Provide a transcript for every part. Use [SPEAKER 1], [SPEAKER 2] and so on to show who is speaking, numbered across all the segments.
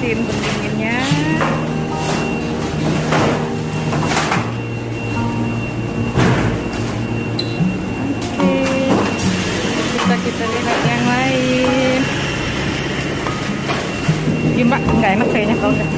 [SPEAKER 1] mesin pendinginnya. Oke, kita lihat yang lain. Gimana? Nggak enak kayaknya kalau nggak.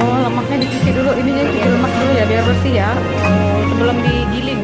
[SPEAKER 1] Oh, lemaknya dicuci dulu. Ininya cuci lemak dulu ya biar bersih ya. Oh, sebelum digiling.